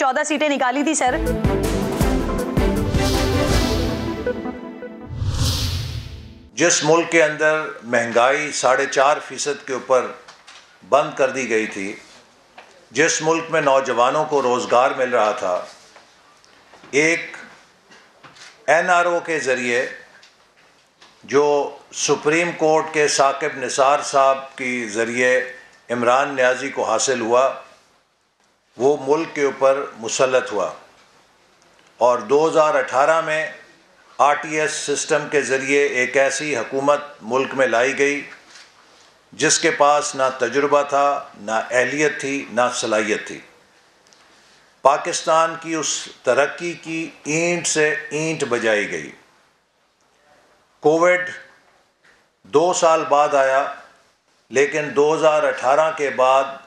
14 सीटें निकाली थी सर। जिस मुल्क के अंदर महंगाई 4.5% के ऊपर बंद कर दी गई थी, जिस मुल्क में नौजवानों को रोज़गार मिल रहा था, एक NRO के ज़रिए जो सुप्रीम कोर्ट के साकिब निसार साहब की ज़रिए इमरान नियाज़ी को हासिल हुआ, वो मुल्क के ऊपर मुसल्लत हुआ और 2018 में RTS सिस्टम के ज़रिए एक ऐसी हुकूमत मुल्क में लाई गई जिसके पास ना तजुर्बा था, ना अहलियत थी, ना सलाहियत थी। पाकिस्तान की उस तरक्की की ईंट से ईंट बजाई गई। कोविड 2 साल बाद आया, लेकिन 2018 के बाद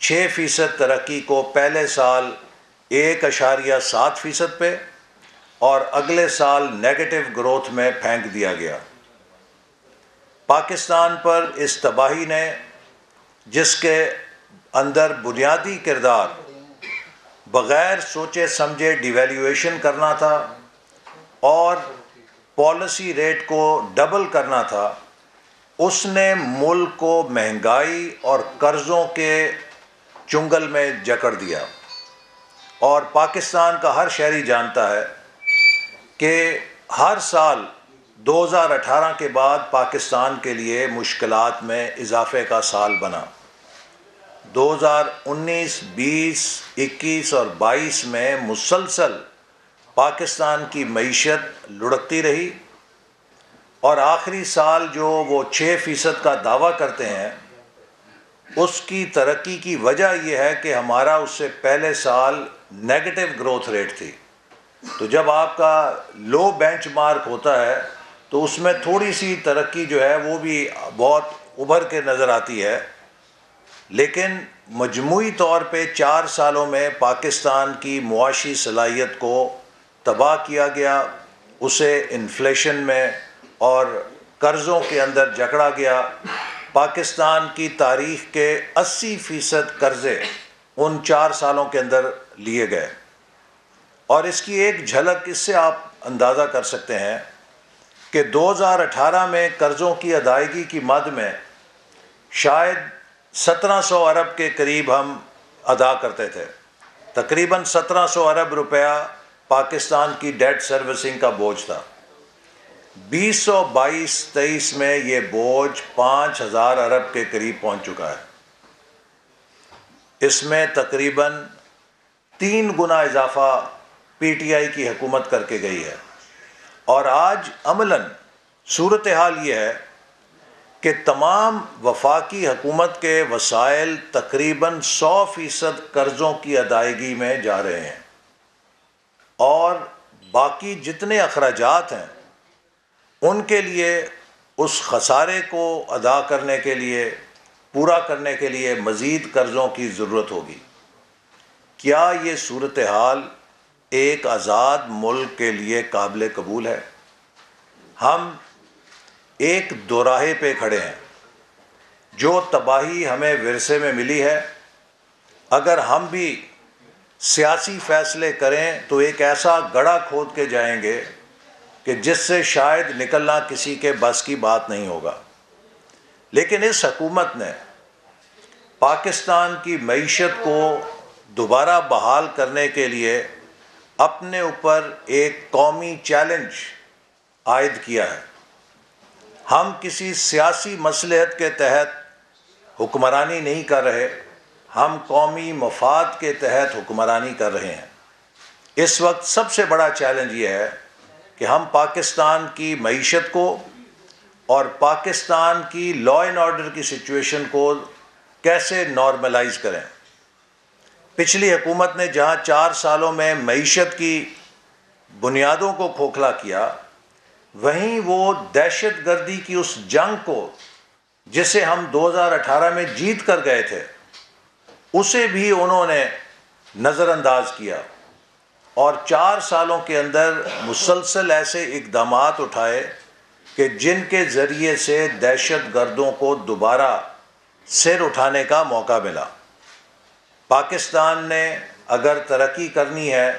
6% तरक्की को पहले साल 1.7% पे और अगले साल नेगेटिव ग्रोथ में फेंक दिया गया। पाकिस्तान पर इस तबाही ने, जिसके अंदर बुनियादी किरदार बग़ैर सोचे समझे डिवैल्यूएशन करना था और पॉलिसी रेट को डबल करना था, उसने मुल्क को महंगाई और कर्ज़ों के चुंगल में जकड़ दिया। और पाकिस्तान का हर शहरी जानता है कि हर साल 2018 के बाद पाकिस्तान के लिए मुश्किलात में इजाफे का साल बना। 2019, 20, 21 और 22 में मुसलसल पाकिस्तान की मईशत लुढ़कती रही और आखिरी साल जो वो 6% का दावा करते हैं, उसकी तरक्की की वजह यह है कि हमारा उससे पहले साल नेगेटिव ग्रोथ रेट थी। तो जब आपका लो बेंचमार्क होता है तो उसमें थोड़ी सी तरक्की जो है वो भी बहुत उभर के नज़र आती है, लेकिन मजमूई तौर पे 4 सालों में पाकिस्तान की मुआशी सलाहियत को तबाह किया गया, उसे इन्फ्लेशन में और कर्ज़ों के अंदर जकड़ा गया। पाकिस्तान की तारीख़ के 80% कर्ज़े उन 4 सालों के अंदर लिए गए और इसकी एक झलक इससे आप अंदाज़ा कर सकते हैं कि 2018 में कर्ज़ों की अदायगी की मद में शायद 1700 अरब के करीब हम अदा करते थे। तकरीबन 1700 अरब रुपया पाकिस्तान की डेट सर्विसिंग का बोझ था। 2022-23 में ये बोझ 5000 अरब के करीब पहुंच चुका है। इसमें तकरीबन 3 गुना इजाफा PTI की हुकूमत करके गई है और आज अमलन सूरत हाल ये है कि तमाम वफाकी हुकूमत के वसाइल तकरीबन 100% कर्ज़ों की अदायगी में जा रहे हैं और बाकी जितने अखराजात हैं उनके लिए उस खसारे को अदा करने के लिए, पूरा करने के लिए मज़ीद कर्ज़ों की ज़रूरत होगी। क्या ये सूरत हाल एक आज़ाद मुल्क के लिए काबिल कबूल है? हम एक दोराहे पे खड़े हैं। जो तबाही हमें विरसे में मिली है, अगर हम भी सियासी फ़ैसले करें तो एक ऐसा गड्ढा खोद के जाएंगे कि जिससे शायद निकलना किसी के बस की बात नहीं होगा। लेकिन इस हुकूमत ने पाकिस्तान की मईशत को दोबारा बहाल करने के लिए अपने ऊपर एक कौमी चैलेंज आयद किया है। हम किसी सियासी मसलहत के तहत हुक्मरानी नहीं कर रहे, हम कौमी मफाद के तहत हुक्मरानी कर रहे हैं। इस वक्त सबसे बड़ा चैलेंज ये है कि हम पाकिस्तान की मईशत को और पाकिस्तान की लॉ एंड ऑर्डर की सिचुएशन को कैसे नॉर्मलाइज करें। पिछली हुकूमत ने जहां 4 सालों में मईशत की बुनियादों को खोखला किया, वहीं वो दहशत गर्दी की उस जंग को जिसे हम 2018 में जीत कर गए थे, उसे भी उन्होंने नज़रअंदाज किया और 4 सालों के अंदर मुसलसल ऐसे इक़दामात उठाए कि जिनके ज़रिए से दहशत गर्दों को दोबारा सिर उठाने का मौका मिला। पाकिस्तान ने अगर तरक्की करनी है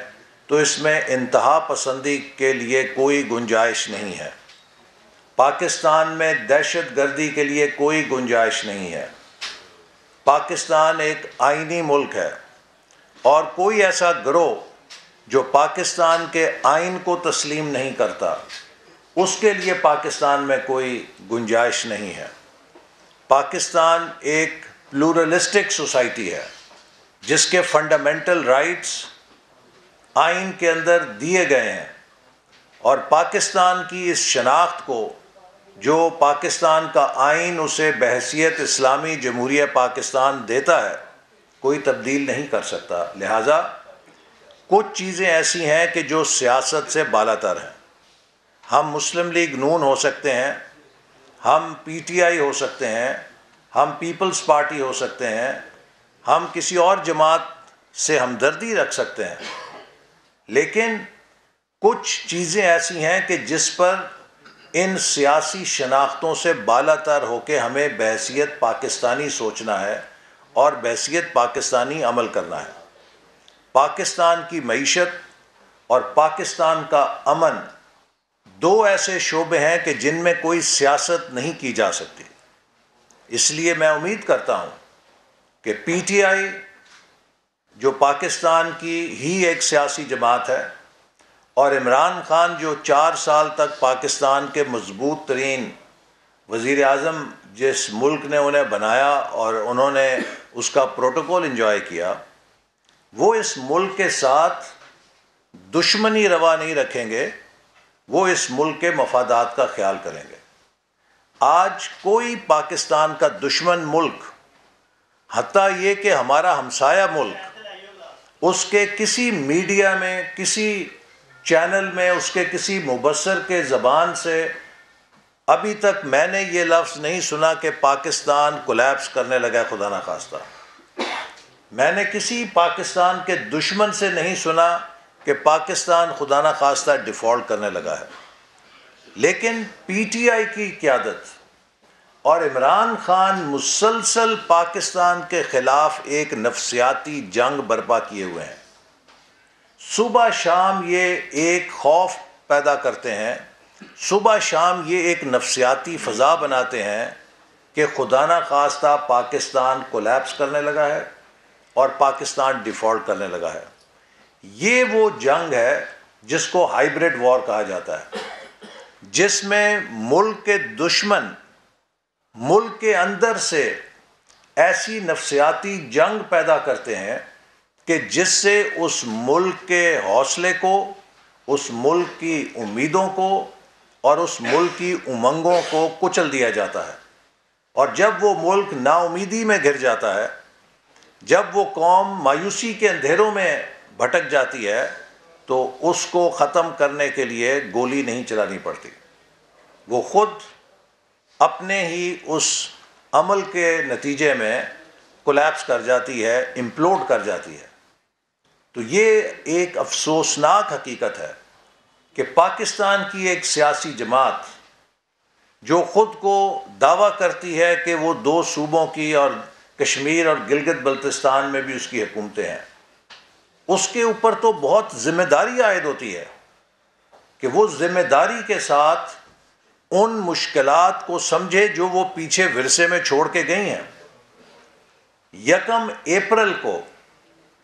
तो इसमें इंतहा पसंदी के लिए कोई गुंजाइश नहीं है। पाकिस्तान में दहशत गर्दी के लिए कोई गुंजाइश नहीं है। पाकिस्तान एक आईनी मुल्क है और कोई ऐसा गिरोह जो पाकिस्तान के आइन को तस्लीम नहीं करता, उसके लिए पाकिस्तान में कोई गुंजाइश नहीं है। पाकिस्तान एक प्लूरलिस्टिक सोसाइटी है जिसके फंडामेंटल राइट्स आइन के अंदर दिए गए हैं, और पाकिस्तान की इस शनाख्त को जो पाकिस्तान का आइन उसे बहैसियत इस्लामी जमहूरिया पाकिस्तान देता है, कोई तब्दील नहीं कर सकता। लिहाजा कुछ चीज़ें ऐसी हैं कि जो सियासत से बालातर हैं। हम मुस्लिम लीग नून हो सकते हैं, हम पीटीआई हो सकते हैं, हम पीपल्स पार्टी हो सकते हैं, हम किसी और जमात से हमदर्दी रख सकते हैं, लेकिन कुछ चीज़ें ऐसी हैं कि जिस पर इन सियासी शनाख्तों से बालातर होकर हमें बहैसियत पाकिस्तानी सोचना है और बहैसियत पाकिस्तानी अमल करना है। पाकिस्तान की मईशत और पाकिस्तान का अमन दो ऐसे शोबे हैं कि जिनमें कोई सियासत नहीं की जा सकती। इसलिए मैं उम्मीद करता हूँ कि पीटीआई जो पाकिस्तान की ही एक सियासी जमात है, और इमरान खान जो 4 साल तक पाकिस्तान के मजबूत तरीन वज़ीर आज़म जिस मुल्क ने उन्हें बनाया और उन्होंने उसका प्रोटोकॉल एंजॉय किया, वो इस मुल्क के साथ दुश्मनी रवा नहीं रखेंगे, वो इस मुल्क के मफादात का ख्याल करेंगे। आज कोई पाकिस्तान का दुश्मन मुल्क, हत्ता ये कि हमारा हमसाया मुल्क, उसके किसी मीडिया में, किसी चैनल में, उसके किसी मुबस्सर के ज़बान से अभी तक मैंने ये लफ्ज़ नहीं सुना कि पाकिस्तान कोलैप्स करने लगा। खुदा ना खास्ता, मैंने किसी पाकिस्तान के दुश्मन से नहीं सुना कि पाकिस्तान खुदा ना खास्ता डिफ़ॉल्ट करने लगा है। लेकिन पीटीआई की क़यादत और इमरान खान मुसलसल पाकिस्तान के ख़िलाफ़ एक नफ्सियाती जंग बर्पा किए हुए हैं। सुबह शाम ये एक खौफ पैदा करते हैं, सुबह शाम ये एक नफ्सियाती फ़ज़ा बनाते हैं कि खुदा ना खास्ता पाकिस्तान कोलैप्स करने लगा है और पाकिस्तान डिफ़ॉल्ट करने लगा है। ये वो जंग है जिसको हाइब्रिड वॉर कहा जाता है, जिसमें मुल्क के दुश्मन मुल्क के अंदर से ऐसी नफ्सियाती जंग पैदा करते हैं कि जिससे उस मुल्क के हौसले को, उस मुल्क की उम्मीदों को और उस मुल्क की उमंगों को कुचल दिया जाता है। और जब वो मुल्क नाउमीदी में घिर जाता है, जब वो कौम मायूसी के अंधेरों में भटक जाती है, तो उसको ख़त्म करने के लिए गोली नहीं चलानी पड़ती, वो ख़ुद अपने ही उस अमल के नतीजे में कोलैप्स कर जाती है, इम्प्लोड कर जाती है। तो ये एक अफसोसनाक हकीकत है कि पाकिस्तान की एक सियासी जमात जो ख़ुद को दावा करती है कि वो 2 सूबों की और कश्मीर और गिलगित बल्तिस्तान में भी उसकी हुकूमतें हैं, उसके ऊपर तो बहुत ज़िम्मेदारी आयद होती है कि वो ज़िम्मेदारी के साथ उन मुश्किलात को समझे जो वो पीछे विरसे में छोड़ के गई हैं। 1 अप्रैल को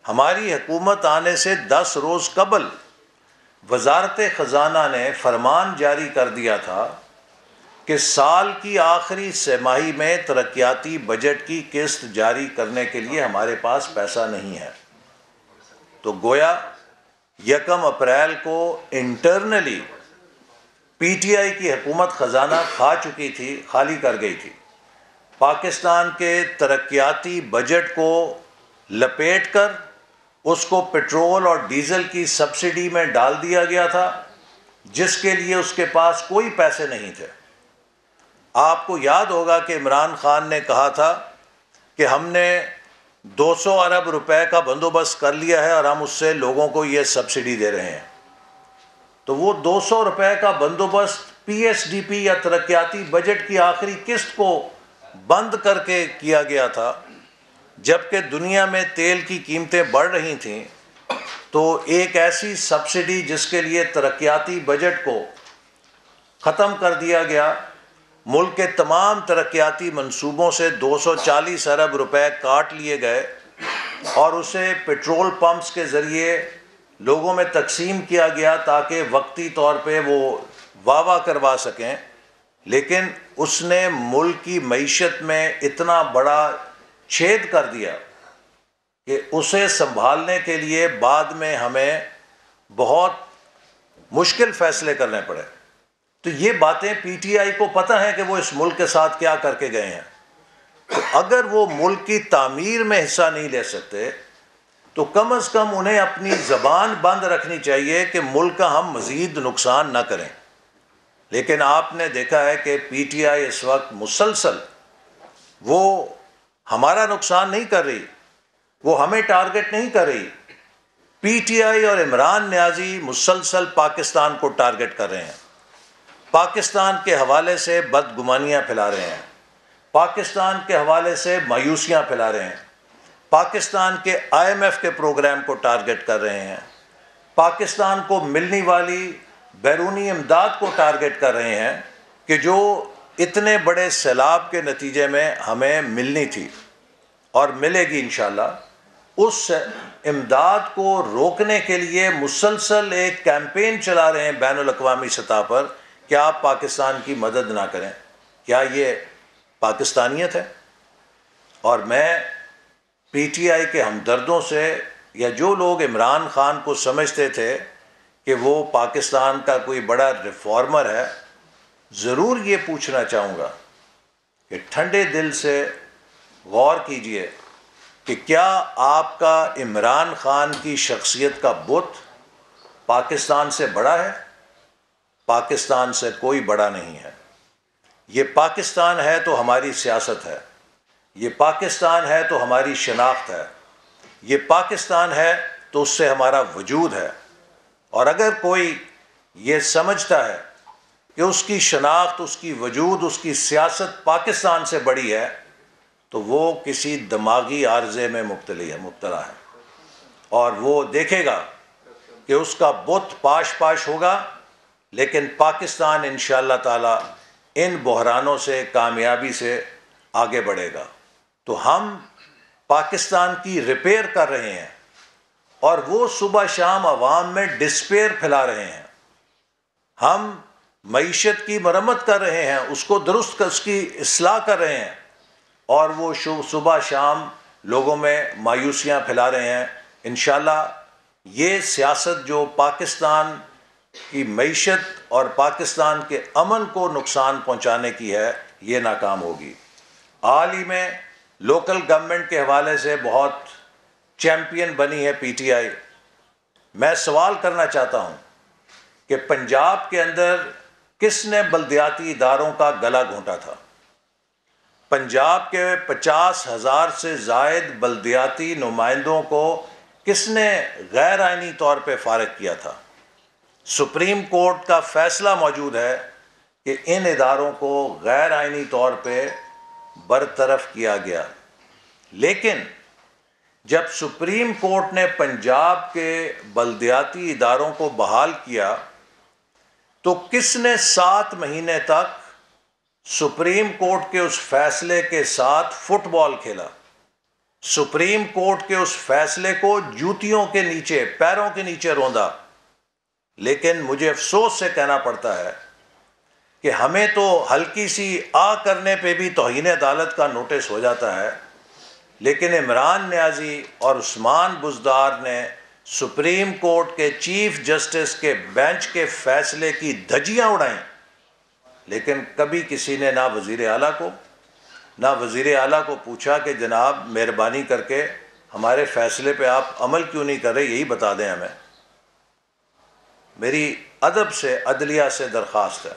हमारी हुकूमत आने से 10 रोज़ कबल वजारत ख़जाना ने फरमान जारी कर दिया था कि साल की आखिरी तिमाही में तरक्याती बजट की किस्त जारी करने के लिए हमारे पास पैसा नहीं है। तो गोया 1 अप्रैल को इंटरनली पीटीआई की हुकूमत ख़जाना खा चुकी थी, खाली कर गई थी। पाकिस्तान के तरक्याती बजट को लपेट कर उसको पेट्रोल और डीज़ल की सब्सिडी में डाल दिया गया था, जिसके लिए उसके पास कोई पैसे नहीं थे। आपको याद होगा कि इमरान खान ने कहा था कि हमने 200 अरब रुपए का बंदोबस्त कर लिया है और हम उससे लोगों को ये सब्सिडी दे रहे हैं। तो वो 200 रुपए का बंदोबस्त पीएसडीपी या तरक्याती बजट की आखिरी किस्त को बंद करके किया गया था, जबकि दुनिया में तेल की कीमतें बढ़ रही थीं, तो एक ऐसी सब्सिडी जिसके लिए तरक्याती बजट को ख़त्म कर दिया गया, मुल्क के तमाम तरक्याती मंसूबों से 240 अरब रुपए काट लिए गए और उसे पेट्रोल पंप्स के ज़रिए लोगों में तकसीम किया गया ताकि वक्ती तौर पे वो वाह करवा सकें। लेकिन उसने मुल्क की मईशत में इतना बड़ा छेद कर दिया कि उसे संभालने के लिए बाद में हमें बहुत मुश्किल फ़ैसले करने पड़े। तो ये बातें पीटीआई को पता है कि वो इस मुल्क के साथ क्या करके गए हैं। तो अगर वो मुल्क की तामीर में हिस्सा नहीं ले सकते तो कम अज़ कम उन्हें अपनी ज़बान बंद रखनी चाहिए कि मुल्क का हम मज़ीद नुकसान ना करें। लेकिन आपने देखा है कि पीटीआई इस वक्त मुसलसल वो हमारा नुकसान नहीं कर रही, वो हमें टारगेट नहीं कर रही। पीटीआई और इमरान न्याजी मुसलसल पाकिस्तान को टारगेट कर रहे हैं, पाकिस्तान के हवाले से बदगुमानियाँ फैला रहे हैं, पाकिस्तान के हवाले से मायूसियाँ फैला रहे हैं, पाकिस्तान के IMF के प्रोग्राम को टारगेट कर रहे हैं, पाकिस्तान को मिलने वाली बैरूनी इमदाद को टारगेट कर रहे हैं कि जो इतने बड़े सैलाब के नतीजे में हमें मिलनी थी और मिलेगी इंशाल्लाह। उस इमदाद को रोकने के लिए मुसलसल एक कैंपेन चला रहे हैं बैनुल अक़वामी सतह पर कि आप पाकिस्तान की मदद ना करें। क्या ये पाकिस्तानियत है? और मैं पीटीआई के हमदर्दों से, या जो लोग इमरान खान को समझते थे कि वो पाकिस्तान का कोई बड़ा रिफॉर्मर है, ज़रूर ये पूछना चाहूँगा कि ठंडे दिल से गौर कीजिए कि क्या आपका इमरान खान की शख्सियत का बुत पाकिस्तान से बड़ा है? पाकिस्तान से कोई बड़ा नहीं है। ये पाकिस्तान है तो हमारी सियासत है, ये पाकिस्तान है तो हमारी शनाख्त है, ये पाकिस्तान है तो उससे हमारा वजूद है। और अगर कोई ये समझता है कि उसकी शनाख्त, उसकी वजूद, उसकी सियासत पाकिस्तान से बड़ी है, तो वो किसी दिमागी आर्जे में मुब्तला है और वो देखेगा कि उसका बुत पाश पाश होगा, लेकिन पाकिस्तान इंशाअल्लाह ताला इन बहरानों से कामयाबी से आगे बढ़ेगा। तो हम पाकिस्तान की रिपेयर कर रहे हैं और वो सुबह शाम आवाम में डिस्पेयर फैला रहे हैं। हम मईशत की मरम्मत कर रहे हैं, उसको दुरुस्त कर, उसकी इस्लाह कर रहे हैं, और वो सुबह शाम लोगों में मायूसियाँ फैला रहे हैं। इंशाअल्लाह ये सियासत जो पाकिस्तान की मईशत और पाकिस्तान के अमन को नुकसान पहुँचाने की है, ये नाकाम होगी। हाल ही में लोकल गवर्नमेंट के हवाले से बहुत चैम्पियन बनी है पीटीआई। मैं सवाल करना चाहता हूँ कि पंजाब के अंदर किसने बल्दियाती इदारों का गला घोंटा था? पंजाब के 50,000 से ज़ायद बल्दियाती नुमाइंदों को किसने गैर आइनी तौर पे फारिग किया था? सुप्रीम कोर्ट का फैसला मौजूद है कि इन इदारों को गैर आइनी तौर पे बरतरफ किया गया। लेकिन जब सुप्रीम कोर्ट ने पंजाब के बल्दियाती इदारों को बहाल किया तो किसने 7 महीने तक सुप्रीम कोर्ट के उस फैसले के साथ फुटबॉल खेला? सुप्रीम कोर्ट के उस फैसले को जूतियों के नीचे, पैरों के नीचे रौंदा। लेकिन मुझे अफसोस से कहना पड़ता है कि हमें तो हल्की सी आ करने पे भी तौहीन अदालत का नोटिस हो जाता है, लेकिन इमरान न्याजी और उस्मान बुज़दार ने सुप्रीम कोर्ट के चीफ जस्टिस के बेंच के फैसले की धज्जियाँ उड़ाईं, लेकिन कभी किसी ने ना वज़ीर आला को, ना वज़ीर आला को पूछा कि जनाब मेहरबानी करके हमारे फ़ैसले पे आप अमल क्यों नहीं कर रहे, यही बता दें हमें। मेरी अदब से, अदलिया से दरख्वास्त है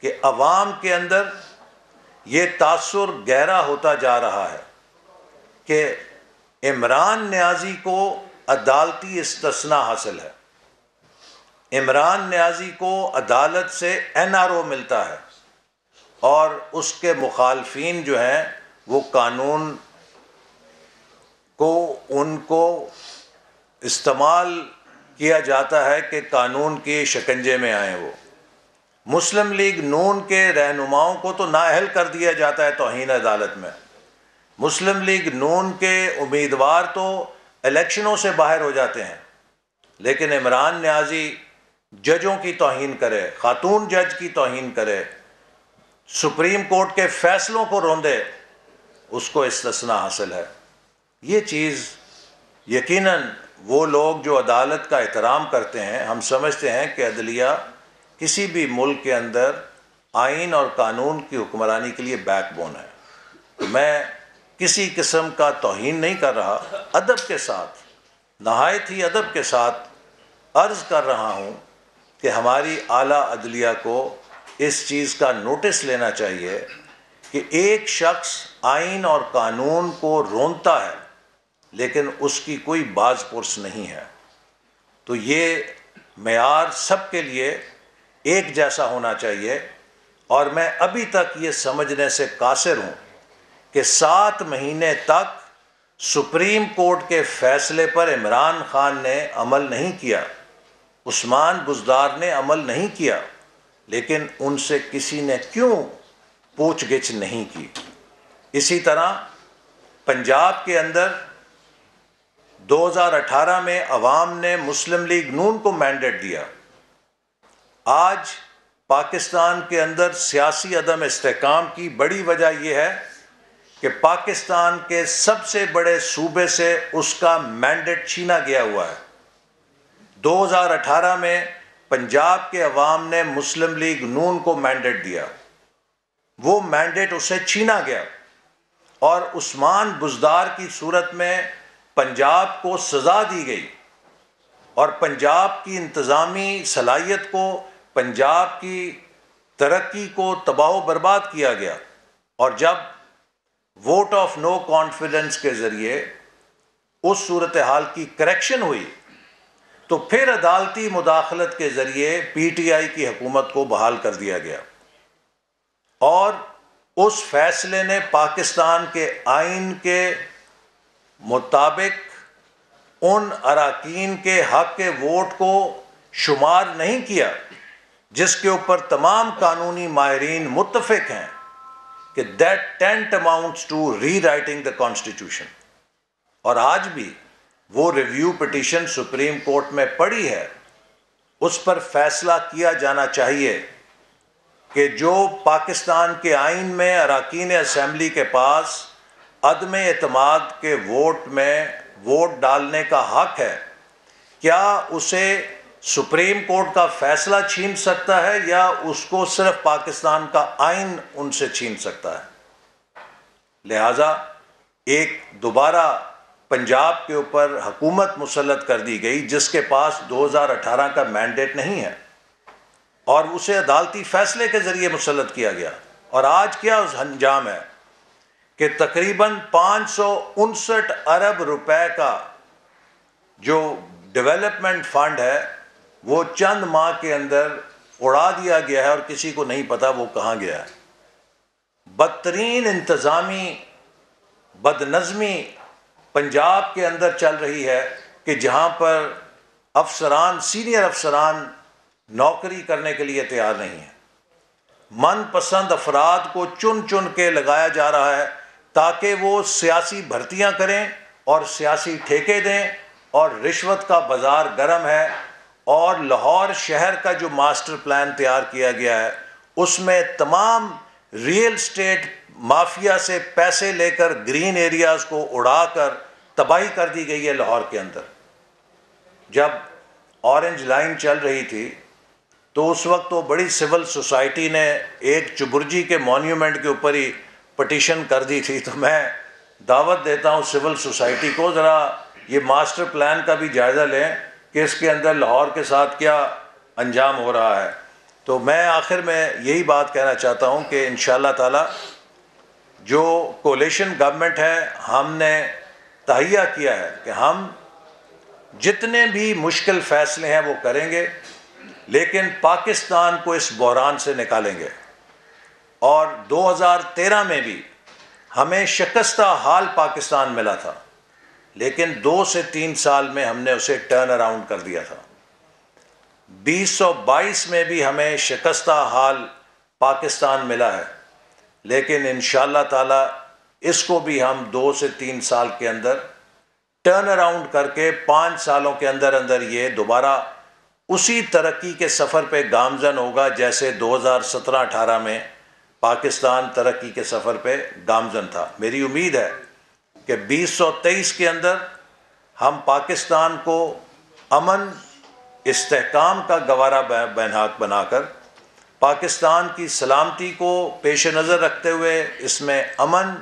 कि अवाम के अंदर ये तासुर गहरा होता जा रहा है कि इमरान न्याजी को अदालती इस्तिस्ना हासिल है, इमरान न्याजी को अदालत से NRO मिलता है और उसके मुखालफीन जो हैं वो कानून को उनको इस्तेमाल किया जाता है कि कानून के शिकंजे में आए। वो मुस्लिम लीग नून के रहनुमाओं को तो नाअहल कर दिया जाता है तौहीन अदालत में। मुस्लिम लीग नून के उम्मीदवार तो इलेक्शनों से बाहर हो जाते हैं, लेकिन इमरान न्याजी जजों की तौहीन करे, खातून जज की तौहीन करे, सुप्रीम कोर्ट के फैसलों को रोंदे, उसको इस्तिस्ना हासिल है। ये चीज़ यकीनन वो लोग जो अदालत का एहतराम करते हैं, हम समझते हैं कि अदलिया किसी भी मुल्क के अंदर आइन और कानून की हुक्मरानी के लिए बैकबोन है। तो मैं किसी किस्म का तौहीन नहीं कर रहा, अदब के साथ, नहायत ही अदब के साथ अर्ज़ कर रहा हूँ कि हमारी आला अदलिया को इस चीज़ का नोटिस लेना चाहिए कि एक शख्स आइन और कानून को रोंता है लेकिन उसकी कोई बाज़पुरस नहीं है। तो ये मेयार सब के लिए एक जैसा होना चाहिए। और मैं अभी तक ये समझने से कासिर हूँ कि 7 महीने तक सुप्रीम कोर्ट के फ़ैसले पर इमरान खान ने अमल नहीं किया, उस्मान बुज़दार ने अमल नहीं किया, लेकिन उनसे किसी ने क्यों पूछ-गिछ नहीं की। इसी तरह पंजाब के अंदर 2018 में अवाम ने मुस्लिम लीग नून को मैंडेट दिया। आज पाकिस्तान के अंदर सियासी अदम इस्तेहकाम की बड़ी वजह यह है कि पाकिस्तान के सबसे बड़े सूबे से उसका मैंडेट छीना गया हुआ है। 2018 में पंजाब के अवाम ने मुस्लिम लीग नून को मैंडेट दिया, वो मैंडेट उसे छीना गया और उस्मान बुज़दार की सूरत में पंजाब को सज़ा दी गई और पंजाब की इंतज़ामी सलाहियत को, पंजाब की तरक्की को तबाह बर्बाद किया गया। और जब वोट ऑफ नो कॉन्फिडेंस के ज़रिए उस सूरत हाल की करेक्शन हुई तो फिर अदालती मुदाखलत के ज़रिए PTI की हुकूमत को बहाल कर दिया गया और उस फैसले ने पाकिस्तान के आइन के मुताबिक उन अराकीन के हक के वोट को शुमार नहीं किया जिसके ऊपर तमाम कानूनी माहिरीन मुत्तफिक हैं कि that tent amounts to rewriting the constitution. और आज भी वो रिव्यू पिटीशन सुप्रीम कोर्ट में पड़ी है, उस पर फैसला किया जाना चाहिए कि जो पाकिस्तान के आइन में अराकीन असम्बली के पास अदम एतमाद के वोट में वोट डालने का हक है, क्या उसे सुप्रीम कोर्ट का फैसला छीन सकता है या उसको सिर्फ पाकिस्तान का आइन उनसे छीन सकता है। लिहाजा एक दोबारा पंजाब के ऊपर हुकूमत मुसल्लत कर दी गई जिसके पास 2018 का मैंडेट नहीं है और उसे अदालती फैसले के ज़रिए मुसल्लत किया गया। और आज क्या उस अंजाम है कि तकरीबन 559 अरब रुपए का जो डेवलपमेंट फ़ंड है वो चंद माह के अंदर उड़ा दिया गया है और किसी को नहीं पता वो कहाँ गया है। बदतरीन इंतज़ामी बदनज़मी पंजाब के अंदर चल रही है कि जहाँ पर अफसरान, सीनियर अफसरान नौकरी करने के लिए तैयार नहीं है। मनपसंद अफराद को चुन चुन के लगाया जा रहा है ताकि वो सियासी भर्तियां करें और सियासी ठेके दें और रिश्वत का बाज़ार गर्म है। और लाहौर शहर का जो मास्टर प्लान तैयार किया गया है उसमें तमाम रियल स्टेट माफिया से पैसे लेकर ग्रीन एरियाज़ को उड़ाकर तबाही कर दी गई है लाहौर के अंदर। जब ऑरेंज लाइन चल रही थी तो उस वक्त तो बड़ी सिविल सोसाइटी ने एक चुबुर्जी के मॉन्यूमेंट के ऊपर ही पटिशन कर दी थी। तो मैं दावत देता हूँ सिविल सोसाइटी को, ज़रा ये मास्टर प्लान का भी जायज़ा लें कि इसके अंदर लाहौर के साथ क्या अंजाम हो रहा है। तो मैं आखिर में यही बात कहना चाहता हूँ कि इंशाअल्लाह ताला जो कोलिशन गवर्नमेंट है हमने तहैया किया है कि हम जितने भी मुश्किल फ़ैसले हैं वो करेंगे, लेकिन पाकिस्तान को इस बहरान से निकालेंगे। और 2013 में भी हमें शिकस्ता हाल पाकिस्तान मिला था, लेकिन 2 से 3 साल में हमने उसे टर्न अराउंड कर दिया था। 2022 में भी हमें शिकस्ता हाल पाकिस्तान मिला है, लेकिन इंशाअल्लाह ताला इसको भी हम 2 से 3 साल के अंदर टर्न अराउंड करके 5 सालों के अंदर अंदर ये दोबारा उसी तरक्की के सफ़र पे गामजन होगा जैसे 2017-18 में पाकिस्तान तरक्की के सफ़र पे गामजन था। मेरी उम्मीद है कि 2023 के अंदर हम पाकिस्तान को अमन इस्तेहकाम का गवारा बैनहाक बनाकर पाकिस्तान की सलामती को पेश नज़र रखते हुए इसमें अमन,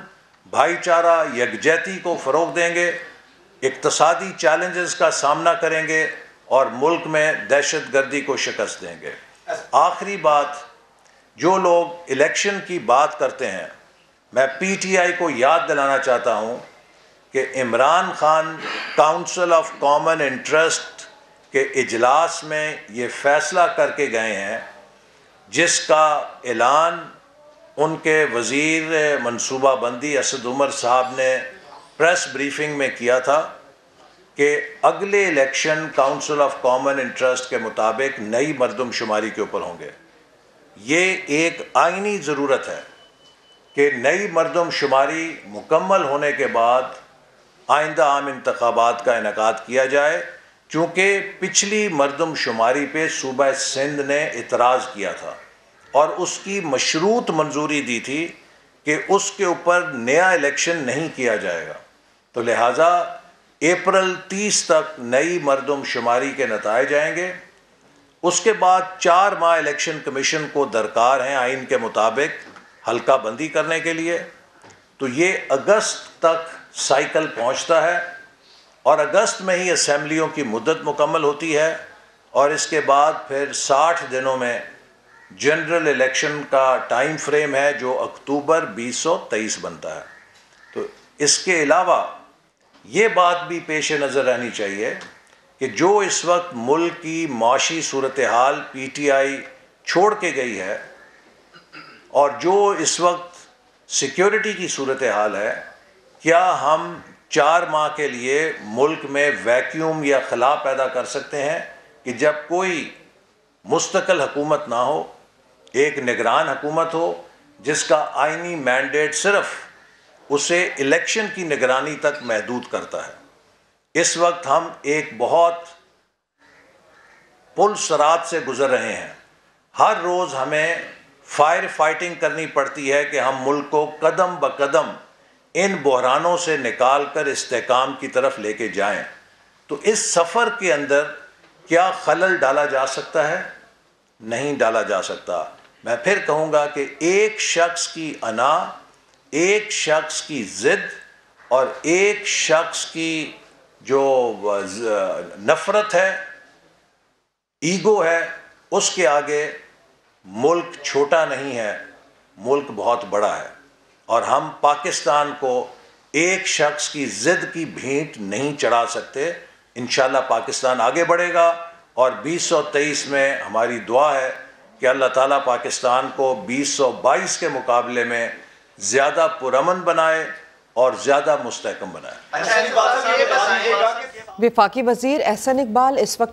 भाईचारा, यकजहती को फ़रोग़ देंगे, इक़्तिसादी चैलेंजेस का सामना करेंगे और मुल्क में दहशतगर्दी को शिकस्त देंगे। आखिरी बात, जो लोग इलेक्शन की बात करते हैं, मैं PTI को याद दिलाना चाहता हूँ कि Imran Khan council of common interest के इजलास में ये फ़ैसला करके गए हैं, जिसका ऐलान उनके वज़ीर मनसूबाबंदी असद उमर साहब ने प्रेस ब्रीफिंग में किया था कि अगले election council of common interest के मुताबिक नई मरदमशुमारी के ऊपर होंगे। ये एक आइनी ज़रूरत है कि नई मरदमशुमारी मुकम्मल होने के बाद आइंदा आम इंतखाबात का इनेकाद किया जाए, चूँकि पिछली मरदमशुमारी पे सूबा सिंध ने इतराज़ किया था और उसकी मशरूत मंजूरी दी थी कि उसके ऊपर नया इलेक्शन नहीं किया जाएगा। तो लिहाजा अप्रैल 30 तक नई मरदमशुमारी के नताइज आएंगे। उसके बाद 4 माह इलेक्शन कमीशन को दरकार हैं आइन के मुताबिक हल्का बंदी करने के लिए। तो ये अगस्त तक साइकिल पहुंचता है और अगस्त में ही असम्बलियों की मुद्दत मुकम्मल होती है और इसके बाद फिर 60 दिनों में जनरल इलेक्शन का टाइम फ्रेम है जो अक्टूबर 2023 बनता है। तो इसके अलावा ये बात भी पेश नज़र रहनी चाहिए कि जो इस वक्त मुल्क की माशी सूरत हाल PTI छोड़ के गई है और जो इस वक्त सिक्योरिटी की सूरत हाल है, क्या हम 4 माह के लिए मुल्क में वैक्यूम या खला पैदा कर सकते हैं कि जब कोई मुस्तकिल हुकूमत ना हो, एक निगरान हुकूमत हो जिसका आइनी मैंडेट सिर्फ उसे इलेक्शन की निगरानी तक महदूद करता है। इस वक्त हम एक बहुत पुल सरात से गुजर रहे हैं। हर रोज़ हमें फायर फाइटिंग करनी पड़ती है कि हम मुल्क को कदम ब कदम इन बहरानों से निकाल कर इस्तेहकाम की तरफ लेके जाएं। तो इस सफ़र के अंदर क्या खलल डाला जा सकता है? नहीं डाला जा सकता। मैं फिर कहूँगा कि एक शख्स की अना, एक शख्स की ज़िद और एक शख्स की जो नफ़रत है, ईगो है, उसके आगे मुल्क छोटा नहीं है, मुल्क बहुत बड़ा है और हम पाकिस्तान को एक शख्स की ज़िद की भेंट नहीं चढ़ा सकते। इंशाअल्लाह पाकिस्तान आगे बढ़ेगा और 2023 में हमारी दुआ है कि अल्लाह ताला पाकिस्तान को 2022 के मुकाबले में ज़्यादा पुरअमन बनाए और ज़्यादा मुस्तहकम बनाए। वफाकी वज़ीर एहसन इकबाल इस वक्त